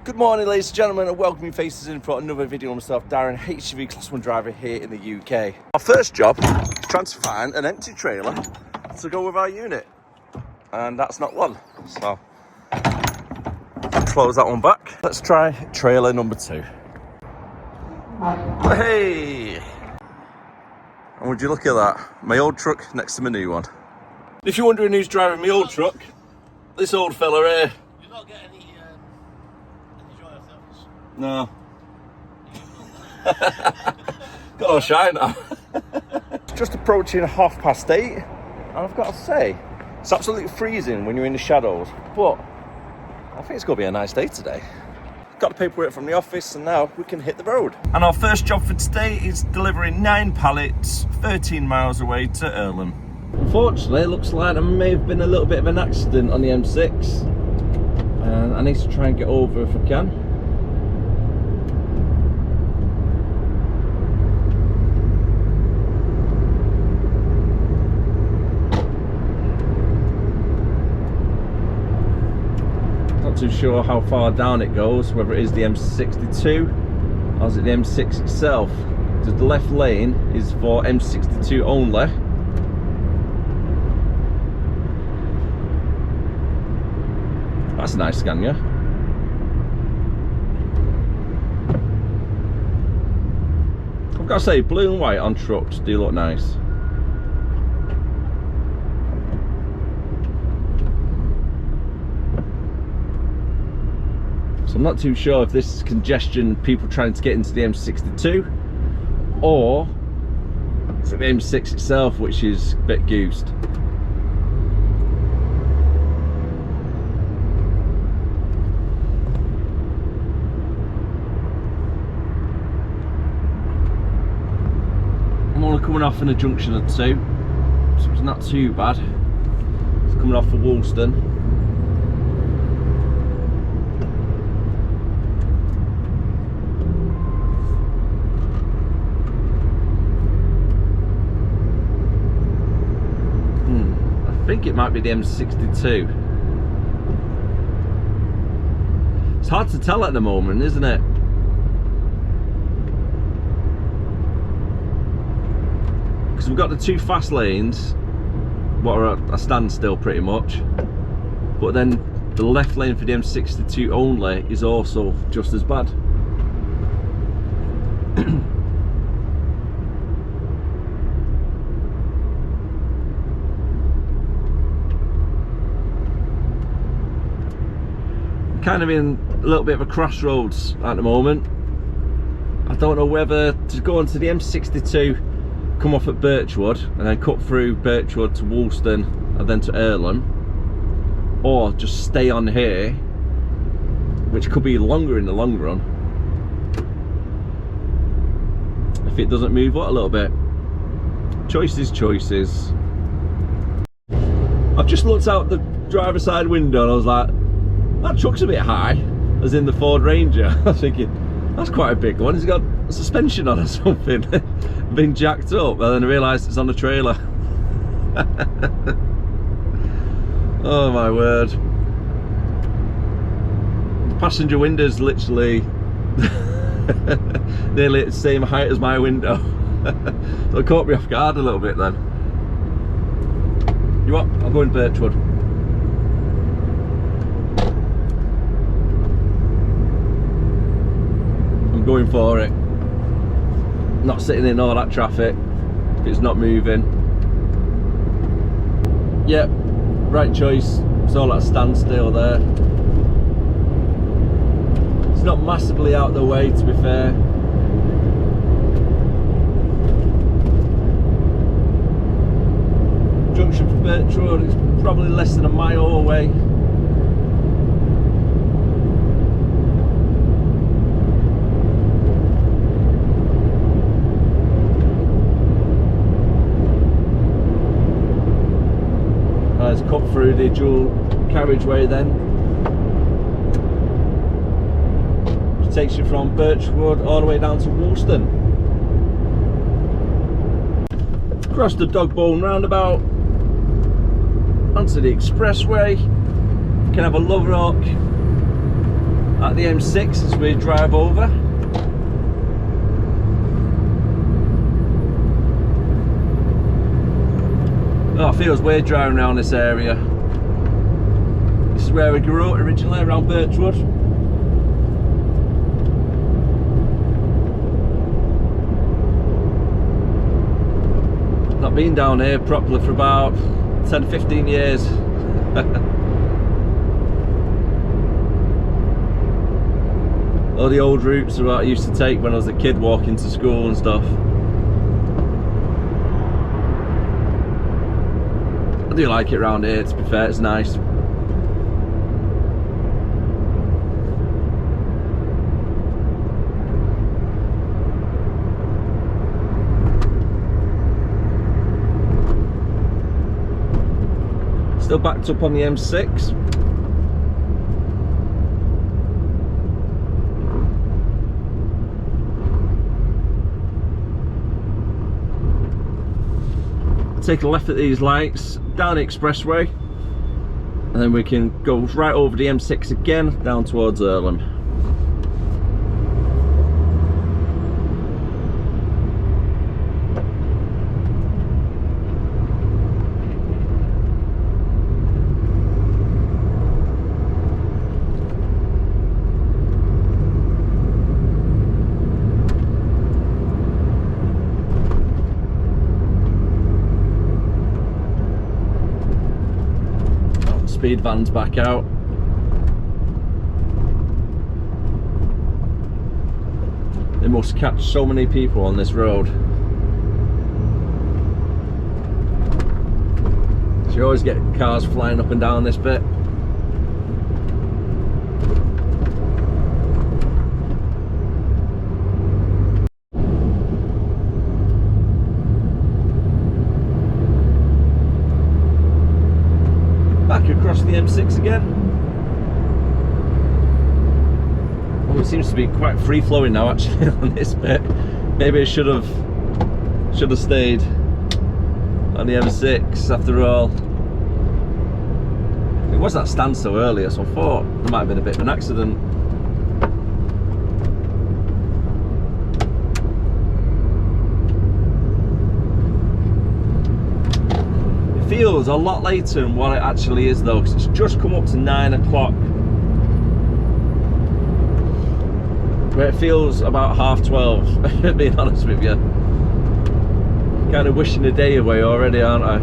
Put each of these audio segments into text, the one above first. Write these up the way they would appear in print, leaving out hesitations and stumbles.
Good morning, ladies and gentlemen, and welcome your faces in for another video on myself, Darren, HGV Class 1 driver here in the UK. Our first job is trying to find an empty trailer to go with our unit, and that's not one, so close that one back. Let's try trailer number 2. Hey! And would you look at that? My old truck next to my new one. If you're wondering who's driving my old truck, this old fella here. You're not getting any joy of this. No. Got no shine now. Just approaching 8:30, and I've got to say, it's absolutely freezing when you're in the shadows, but I think it's going to be a nice day today. Got the paperwork from the office, and now we can hit the road. And our first job for today is delivering 9 pallets 13 miles away to Irlam. Unfortunately, it looks like there may have been a little bit of an accident on the M6, and I need to try and get over if I can. Not too sure how far down it goes, whether it is the M62 or is it the M6 itself. So the left lane is for M62 only. That's a nice Scania. I've got to say, blue and white on trucks do look nice. So I'm not too sure if this is congestion, people trying to get into the M62, or is it the M6 itself which is a bit goosed. I'm only coming off in a junction or two, so it's not too bad. It's coming off for Woolston. I think it might be the M62. It's hard to tell at the moment, isn't it? Because we've got the 2 fast lanes, what are at a standstill pretty much, but then the left lane for the M62 only is also just as bad. Kind of in a little bit of a crossroads at the moment. I don't know whether to go onto the M62, come off at Birchwood and then cut through Birchwood to Woolston and then to Irlam, or just stay on here, which could be longer in the long run if it doesn't move up a little bit. Choices. I've just looked out the driver's side window and I was like, that truck's a bit high, as in the Ford Ranger. I was thinking, that's quite a big one. It's got a suspension on or something, been jacked up, and then I realised it's on a trailer. Oh my word. The passenger window's literally nearly at the same height as my window. So it caught me off guard a little bit then. You what? I'll go in Birchwood. Going for it, not sitting in all that traffic if it's not moving. Yep, right choice. It's all at a standstill there. It's not massively out of the way, to be fair. Junction for Birchwood is probably less than a mile away. Let's cut through the dual carriageway then, which takes you from Birchwood all the way down to Woolston. Across the Dogbone roundabout, onto the expressway. You can have a look at the M6 as we drive over. Oh, it feels weird driving around this area. This is where we grew up originally, around Birchwood. Not been down here properly for about 10-15 years. All the old routes are what I used to take when I was a kid walking to school and stuff. I do like it around here, to be fair, it's nice. Still backed up on the M6. Take a left at these lights, down the expressway, and then we can go right over the M6 again, down towards Irlam. Speed van's back out. They must catch so many people on this road. So you always get cars flying up and down this bit. Across the M6 again. Oh, it seems to be quite free flowing now actually on this bit. Maybe I should have stayed on the M6 after all. It was that standstill earlier, so I thought there might have been a bit of an accident. Feels a lot later than what it actually is though, because it's just come up to 9 o'clock, where it feels about 12:30. Being honest with you, kind of wishing the day away already, aren't I?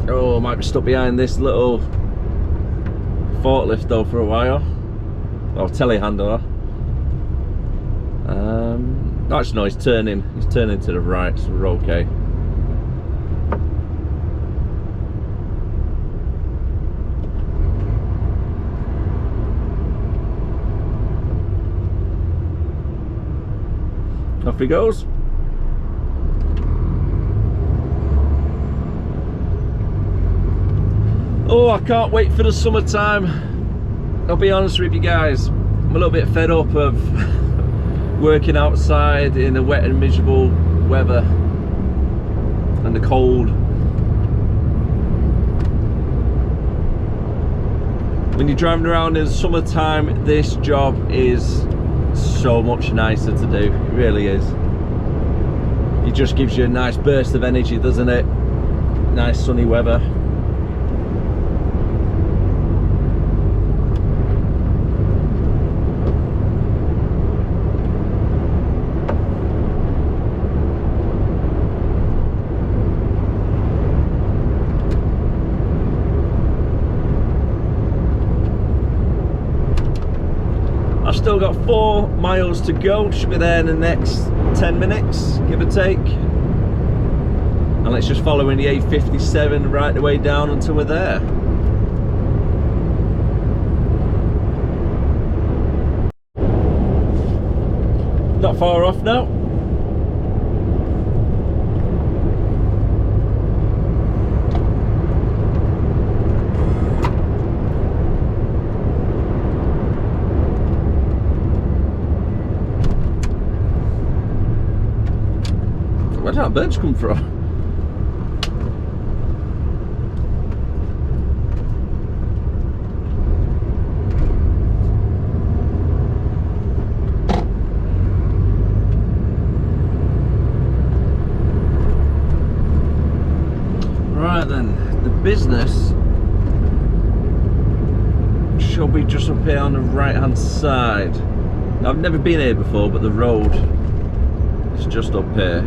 Oh, I might be stuck behind this little forklift though for a while, or telehandler. Actually no, he's turning to the right, so we're okay. Off he goes. Oh, I can't wait for the summertime. I'll be honest with you guys, I'm a little bit fed up of working outside in the wet and miserable weather and the cold. When you're driving around in the summertime, this job is so much nicer to do, it really is. It just gives you a nice burst of energy, doesn't it? Nice sunny weather. Still got 4 miles to go, should be there in the next 10 minutes, give or take. And let's just follow in the A57 right the way down until we're there. Not far off now. that birds come from? Right then, the business shall be just up here on the right hand side. Now, I've never been here before, but the road is just up here.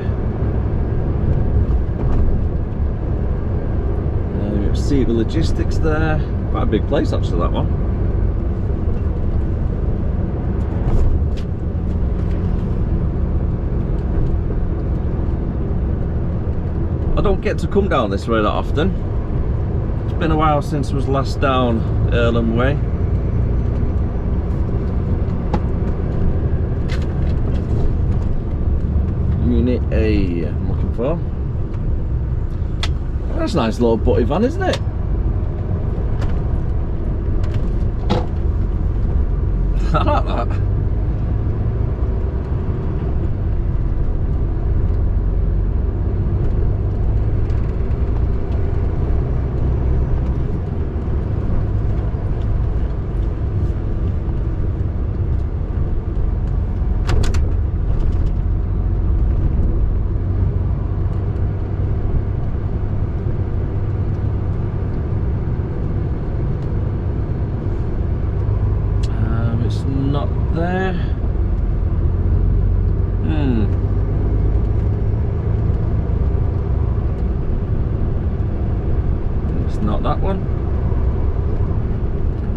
See the logistics there. Quite a big place actually, that one. I don't get to come down this way that often. It's been a while since I was last down Irlam way. Unit A I'm looking for. That's a nice little butty van, isn't it? I like that. There. It's not that one.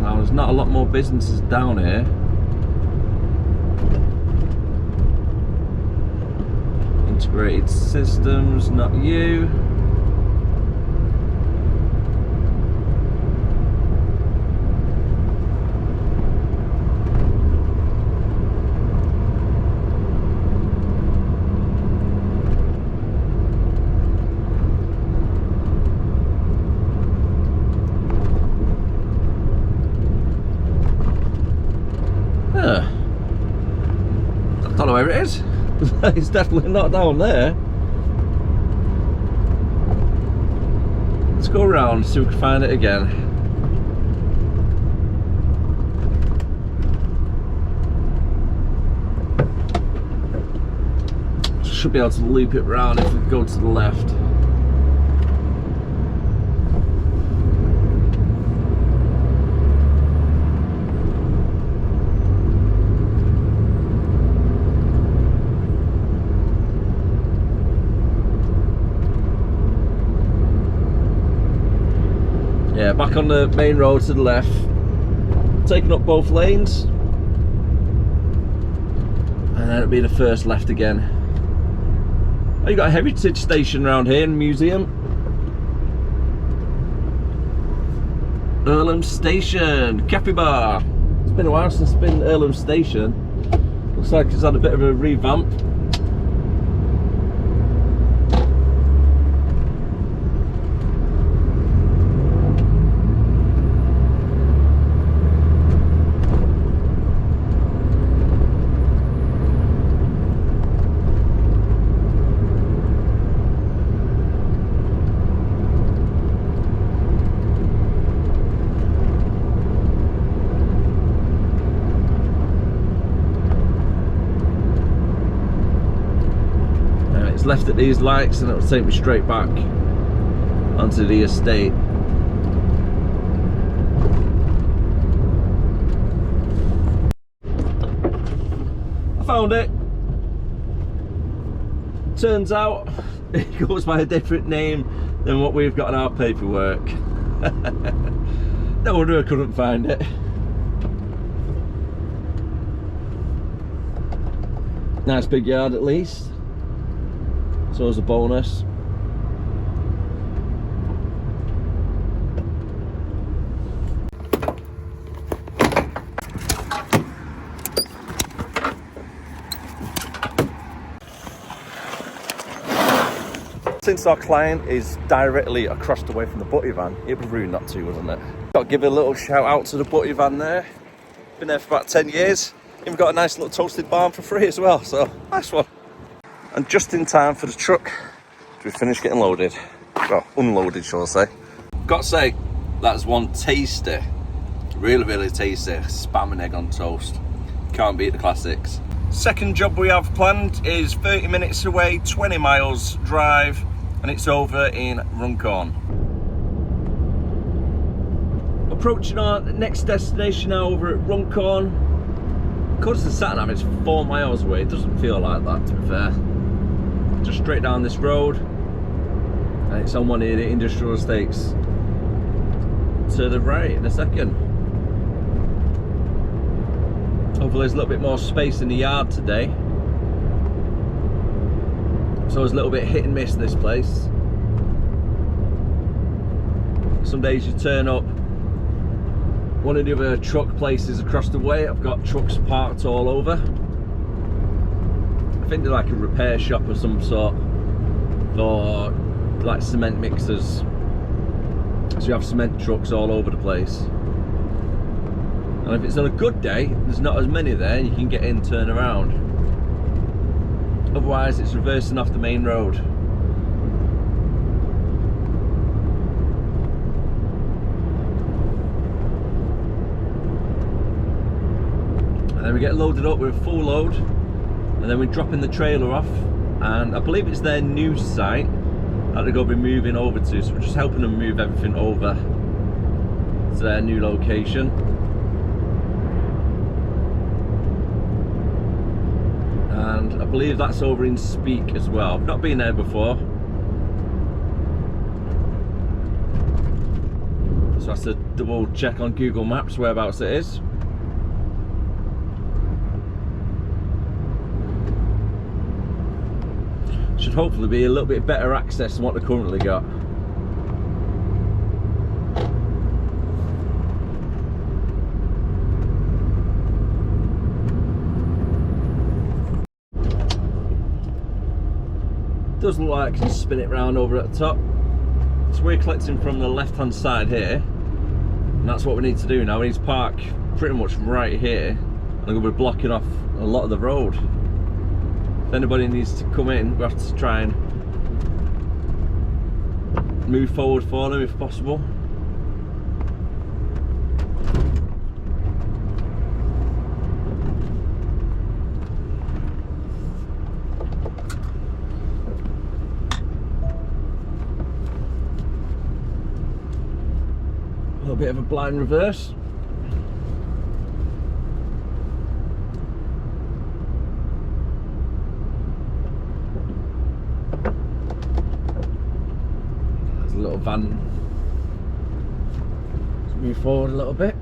Now, there's not a lot more businesses down here. Integrated systems, not you. I don't know where it is. It's definitely not down there. Let's go around, see if we can find it again. Should be able to loop it round if we go to the left. Yeah, back on the main road to the left, taking up both lanes, and then it'll be the first left again. Oh, you got a heritage station around here and museum. Irlam Station, Capybar. It's been a while since it's been Irlam Station. Looks like it's had a bit of a revamp. Left at these lights and it will take me straight back onto the estate. I found it. Turns out it goes by a different name than what we've got in our paperwork. No wonder I couldn't find it. Nice big yard at least. So as a bonus. Since our client is directly across the way from the butty van, it'd be rude not to, wouldn't it? Got to give a little shout out to the butty van there. Been there for about 10 years. Even got a nice little toasted barn for free as well, so nice one. And just in time for the truck to finish getting loaded. Well, unloaded, shall I say. Got to say, that's one tasty, really tasty spam and egg on toast. Can't beat the classics. Second job we have planned is 30 minutes away, 20 miles drive, and it's over in Runcorn. Approaching our next destination now over at Runcorn. Because the sat-nav is 4 miles away, it doesn't feel like that, to be fair. Just straight down this road, and it's on one of the industrial estates to the right in a second. Hopefully there's a little bit more space in the yard today. So it's a little bit hit and miss this place. Some days you turn up one of the other truck places across the way, I've got trucks parked all over. I think they're like a repair shop of some sort for like cement mixers. So you have cement trucks all over the place. And if it's on a good day, there's not as many there, you can get in, turn around. Otherwise it's reversing off the main road. And then we get loaded up with a full load, and then we're dropping the trailer off, and I believe it's their new site that they're going to be moving over to, so we're just helping them move everything over to their new location. And I believe that's over in Speak as well. I've not been there before, so I have to double check on Google Maps whereabouts it is. Should hopefully be a little bit better access than what they currently got. Does look like I can spin it round over at the top. So we're collecting from the left hand side here, and that's what we need to do now. We need to park pretty much right here, and I'm going to be blocking off a lot of the road. If anybody needs to come in, we have to try and move forward for them if possible. A little bit of a blind reverse. Little van. Let's move forward a little bit.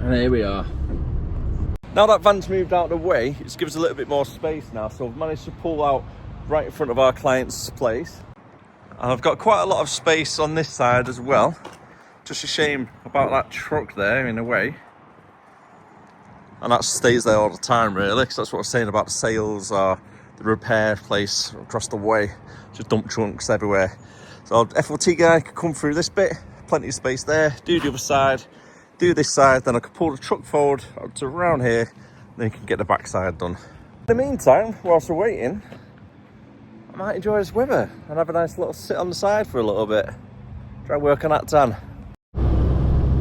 And here we are. Now that van's moved out of the way, it gives us a little bit more space now, so I've managed to pull out right in front of our client's place. And I've got quite a lot of space on this side as well. Just a shame about that truck there in a way. And that stays there all the time really, because that's what I was saying about the sales or the repair place across the way. Just dump trunks everywhere. So FLT guy could come through this bit, plenty of space there, do the other side, do this side, then I could pull the truck forward up to around here, then you can get the back side done. In the meantime, whilst we're waiting, I might enjoy this weather and have a nice little sit on the side for a little bit. Try and work on that tan.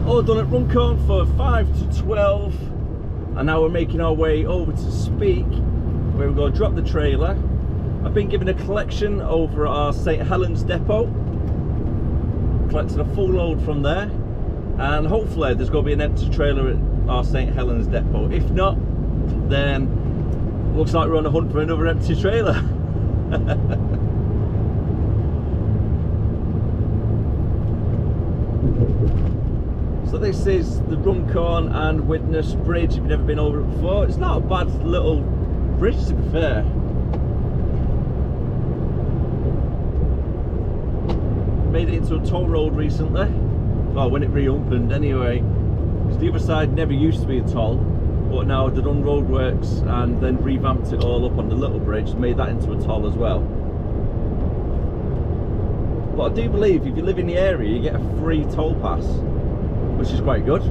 All done at Runcorn for 5 to 12, and now we're making our way over to Speak, where we're going to drop the trailer. I've been given a collection over at our St Helens depot, collected a full load from there. And hopefully there's going to be an empty trailer at our St Helens depot. If not, then looks like we're on a hunt for another empty trailer. So this is the Runcorn and Widnes Bridge. If you've never been over it before, it's not a bad little bridge, to be fair. Made it into a toll road recently. Well, when it reopened anyway. Because the other side never used to be a toll, but now they've done roadworks and then revamped it all up on the little bridge, made that into a toll as well. But I do believe if you live in the area, you get a free toll pass, which is quite good.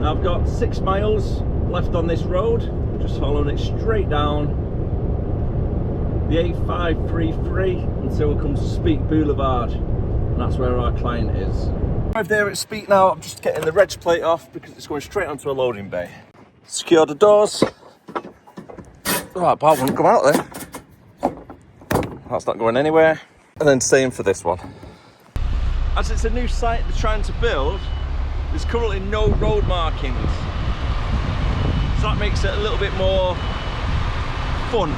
Now I've got 6 miles left on this road, just following it straight down the A533 until it comes to Speak Boulevard, and that's where our client is. Arrived there at Speak now. I'm just getting the reg plate off because it's going straight onto a loading bay. Secure the doors. Right, bar wouldn't come out there. That's not going anywhere. And then same for this one. As it's a new site they're trying to build, there's currently no road markings. So that makes it a little bit more fun,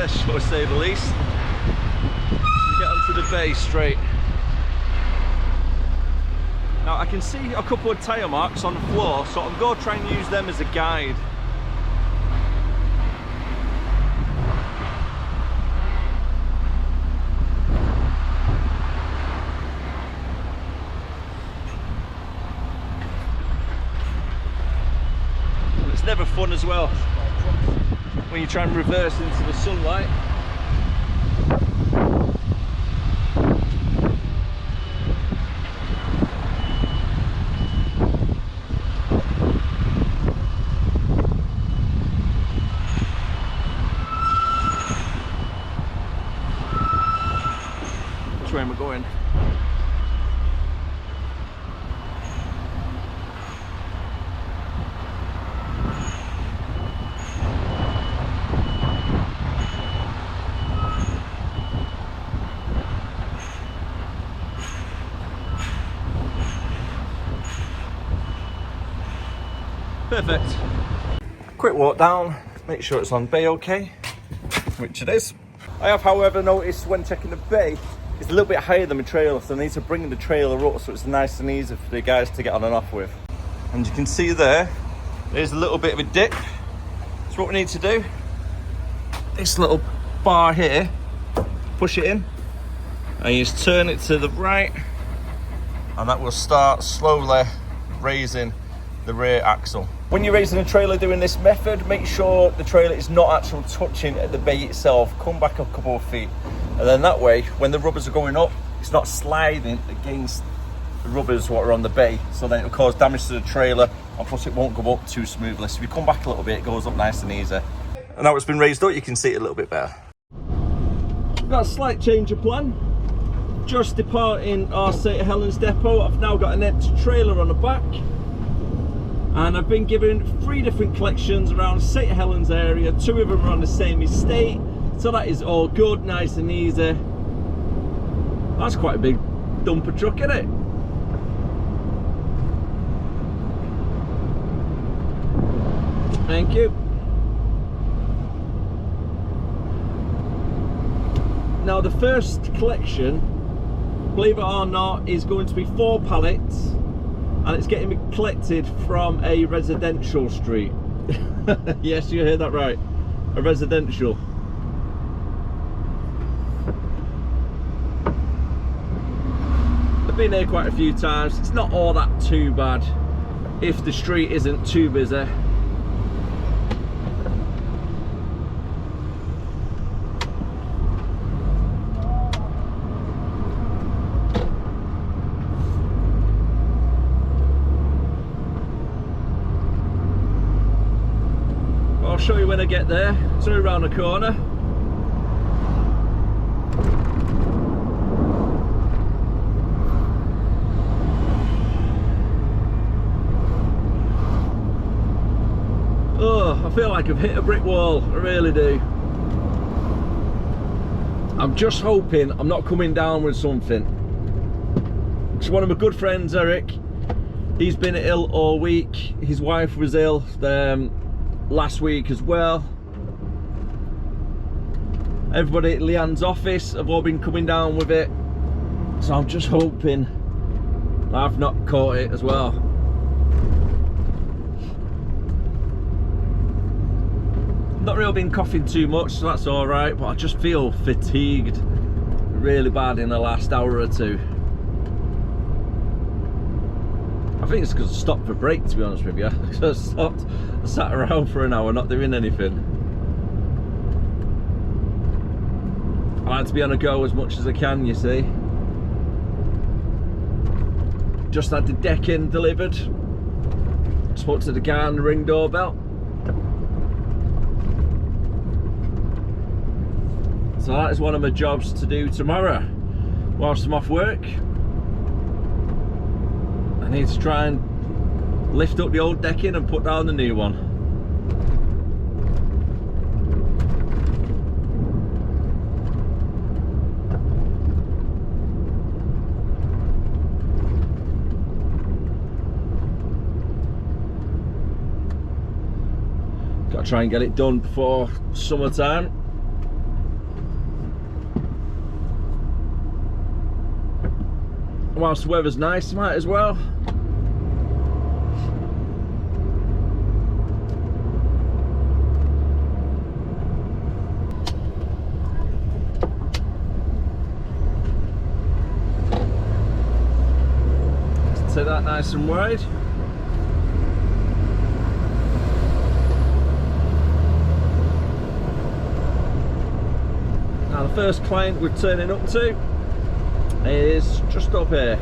shall I say the least. Get onto the bay straight. Now I can see a couple of tyre marks on the floor, so I'm going to try and use them as a guide. And it's never fun as well when you try and reverse into the sunlight. Which way am I going? Perfect. Quick walk down, make sure it's on bay okay, which it is. I have, however, noticed when checking the bay, it's a little bit higher than my trailer, so I need to bring the trailer up so it's nice and easy for the guys to get on and off with. And you can see there's a little bit of a dip. So what we need to do, this little bar here, push it in, and you just turn it to the right, and that will start slowly raising the rear axle. When you're raising a trailer doing this method, make sure the trailer is not actually touching the bay itself. Come back a couple of feet, and then that way, when the rubbers are going up, it's not sliding against the rubbers what are on the bay, so then it'll cause damage to the trailer, and plus it won't go up too smoothly. So if you come back a little bit, it goes up nice and easy. And now it's been raised up, you can see it a little bit better. We've got a slight change of plan. Just departing our St Helens depot, I've now got an empty trailer on the back. And I've been given 3 different collections around St Helens area. 2 of them are on the same estate, so that is all good, nice and easy. That's quite a big dumper truck, isn't it? Thank you. Now the first collection, believe it or not, is going to be 4 pallets. And it's getting collected from a residential street. Yes, you heard that right. A residential. I've been here quite a few times. It's not all that too bad if the street isn't too busy. I'll show you when I get there. Turn around the corner. Oh, I feel like I've hit a brick wall. I really do. I'm just hoping I'm not coming down with something. Because one of my good friends, Eric, He's been ill all week. His wife was ill last week as well. Everybody at Leanne's office have all been coming down with it, so I'm just hoping I've not caught it as well. Not really been coughing too much, so that's all right, but I just feel fatigued really bad in the last hour or two. I think it's because I stopped for break, to be honest with you. I sat around for an hour not doing anything. I like to be on a go as much as I can, you see. Just had the decking delivered. Spoke to the guy on the ring doorbell. So that is one of my jobs to do tomorrow whilst I'm off work. I need to try and lift up the old decking and put down the new one. Got to try and get it done before summertime. Whilst the weather's nice, might as well. Let's take that nice and wide. Now the first client we're turning up to is just up here.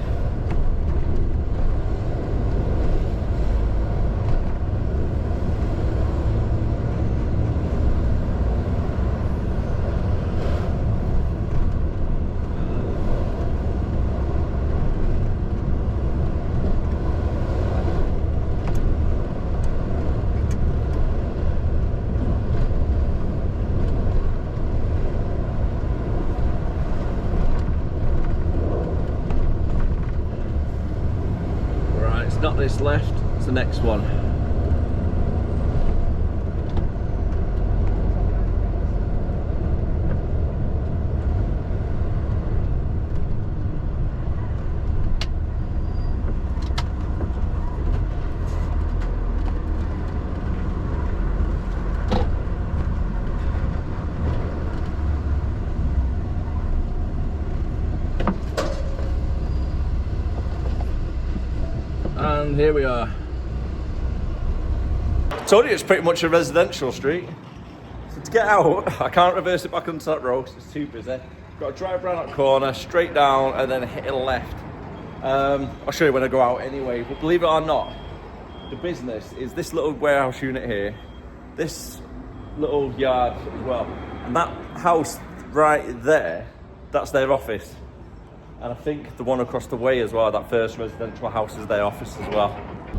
Not this left, it's the next one. And here we are. I told you it's pretty much a residential street. So to get out, I can't reverse it back onto that road because it's too busy. Got to drive around that corner, straight down, and then hit a left. I'll show you when I go out anyway, but believe it or not, the business is this little warehouse unit here, this little yard as well, and that house right there, that's their office. And I think the one across the way as well, that first residential house, is their office as well.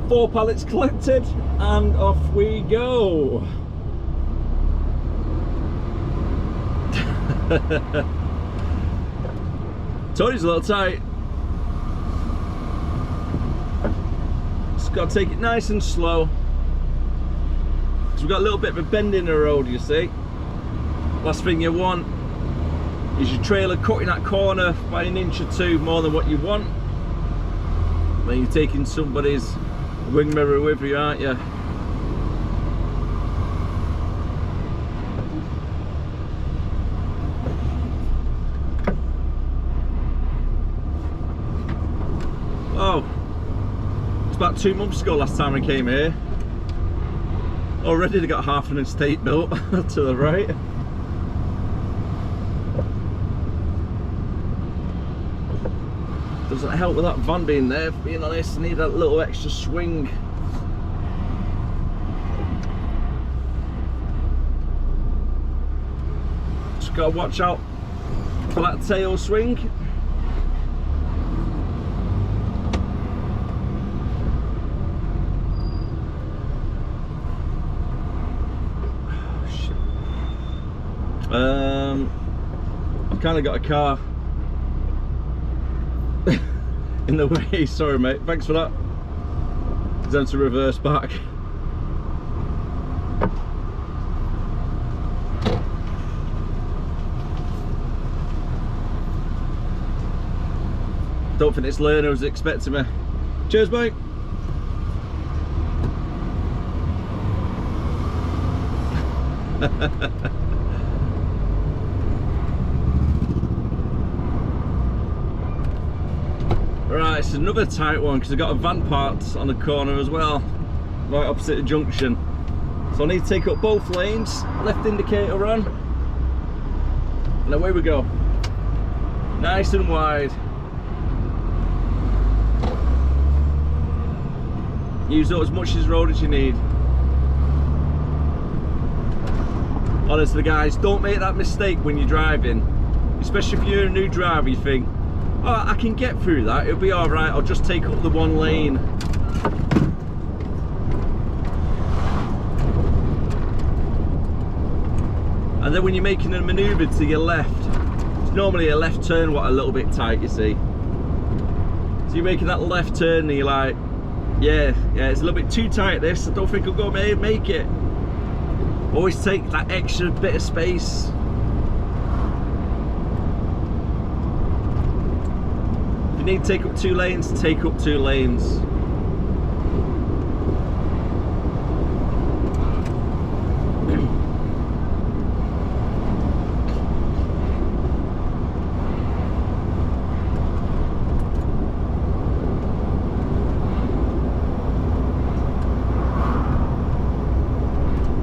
4 pallets collected and off we go. Told you it's a little tight. Just got to take it nice and slow. Because we've got a little bit of a bend in the road, you see. Last thing you want is your trailer cutting that corner by an inch or two more than what you want. Then you're taking somebody's wing mirror with you, aren't you? Oh, it's about 2 months ago last time I came here. Already they got half an estate built to the right. Doesn't help with that van being there, being honest. I need that little extra swing. Just gotta watch out for that tail swing. I've kind of got a car in the way. Sorry mate, thanks for that. them to reverse back. Don't think this learner was expecting me. Cheers, mate. Right, it's another tight one because I've got a van parked on the corner as well, right opposite the junction. So I need to take up both lanes, left indicator on, and away we go. Nice and wide. Use up as much as road as you need. Honestly guys, don't make that mistake when you're driving, especially if you're a new driver. You think, oh, I can get through that, it'll be alright, I'll just take up the one lane. And then when you're making a manoeuvre to your left, it's normally a left turn what a little bit tight, you see. So you're making that left turn and you're like, yeah, it's a little bit too tight this, I don't think I'll go make it. Always take that extra bit of space. If you need to take up 2 lanes, take up 2 lanes.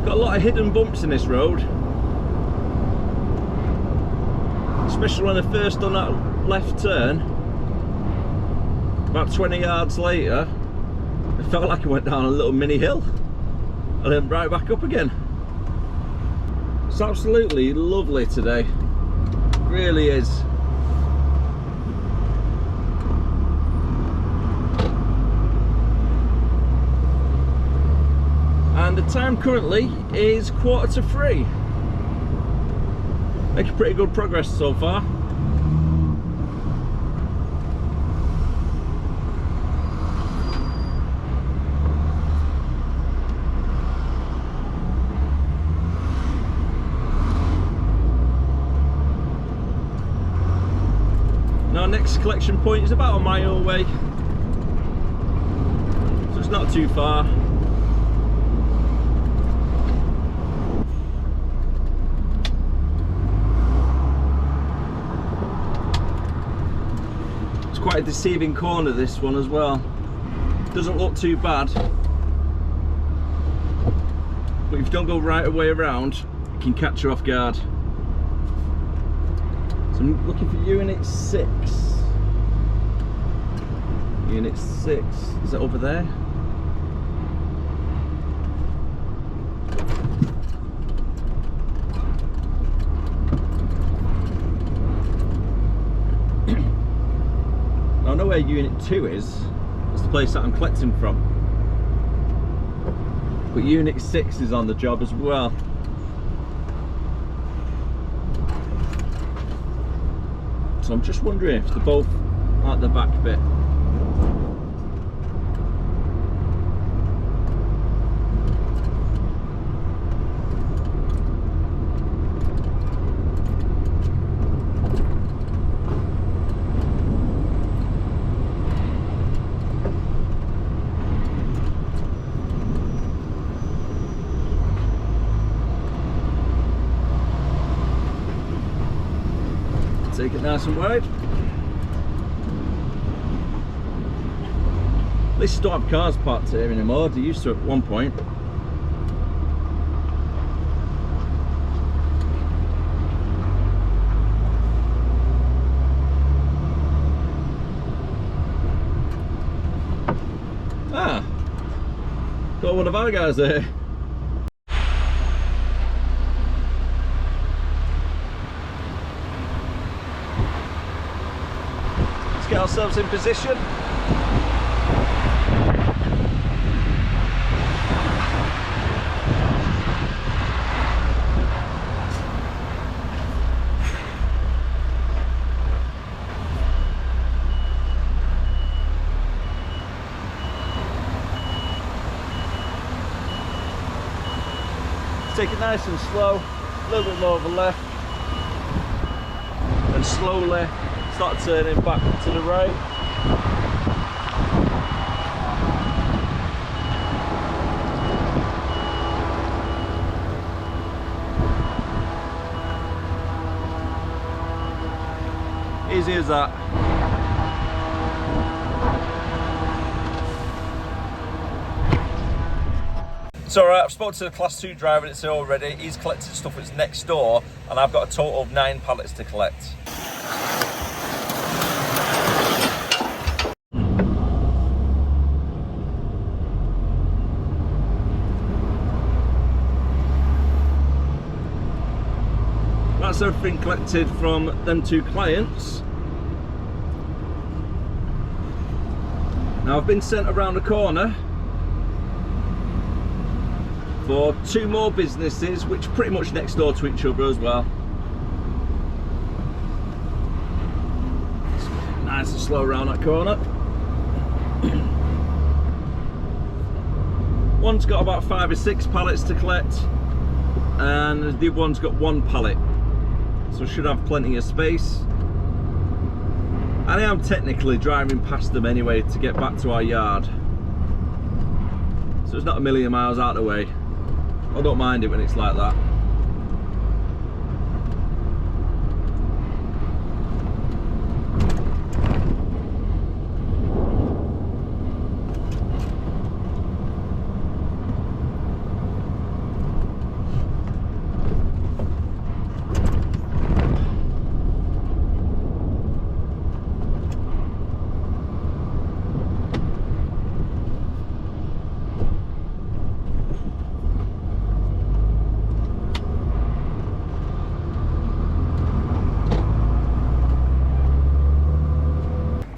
A lot of hidden bumps in this road, especially when I first done that left turn. About 20 yards later, it felt like I went down a little mini hill and then right back up again. It's absolutely lovely today, it really is. And the time currently is 2:45. Making pretty good progress so far. Now, our next collection point is about a mile away, so it's not too far. Quite a deceiving corner, this one as well. Doesn't look too bad, but if you don't go right away around, it can catch you off guard. So I'm looking for unit 6. Unit 6, is it over there? I know where unit 2 is. It's the place that I'm collecting from. But unit 6 is on the job as well. So I'm just wondering if they're both at the back bit. Take it nice and wide. At least don't have cars parked here anymore. They used to at one point. Ah, got one of our guys there. Get ourselves in position. take it nice and slow, a little bit more of a left, and slowly start turning back to the right. Easy as that. It's alright, I've spoken to the class 2 driver that's here already. He's collected stuff that's next door, and I've got a total of 9 pallets to collect. That's everything collected from them 2 clients. Now I've been sent around the corner for 2 more businesses, which are pretty much next door to each other as well. Nice and slow around that corner. One's got about 5 or 6 pallets to collect, and the other one's got 1 pallet. So should have plenty of space. And I am technically driving past them anyway to get back to our yard. So it's not a million miles out of the way. I don't mind it when it's like that.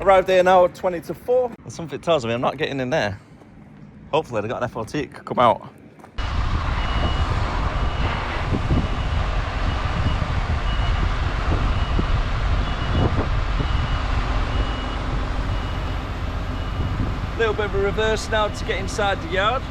Arrived here now at 20 to 4. And something tells me I'm not getting in there. Hopefully they've got an FLT that could come out. A little bit of a reverse now to get inside the yard.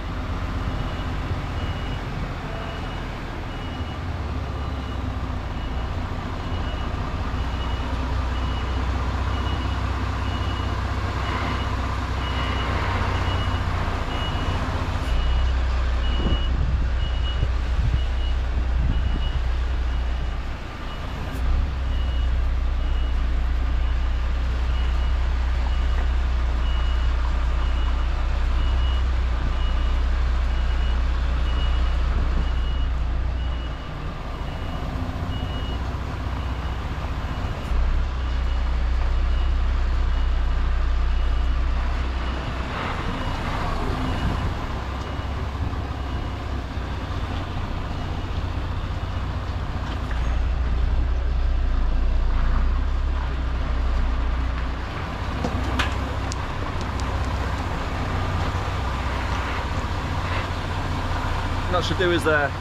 That should do us there.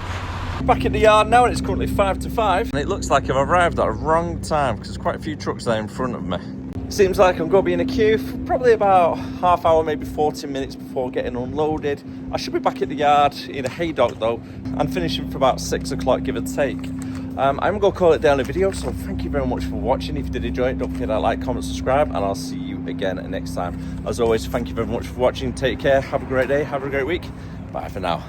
Back in the yard now, and it's currently 5 to 5. And it looks like I've arrived at a wrong time because there's quite a few trucks there in front of me. Seems like I'm going to be in a queue for probably about half hour, maybe 40 minutes before getting unloaded. I should be back at the yard in a haydock though, and finishing for about 6 o'clock, give or take. I'm going to call it down a video, so thank you very much for watching. If you did enjoy it, don't forget to like, comment, subscribe, and I'll see you again next time. As always, thank you very much for watching. Take care, have a great day, have a great week. Bye for now.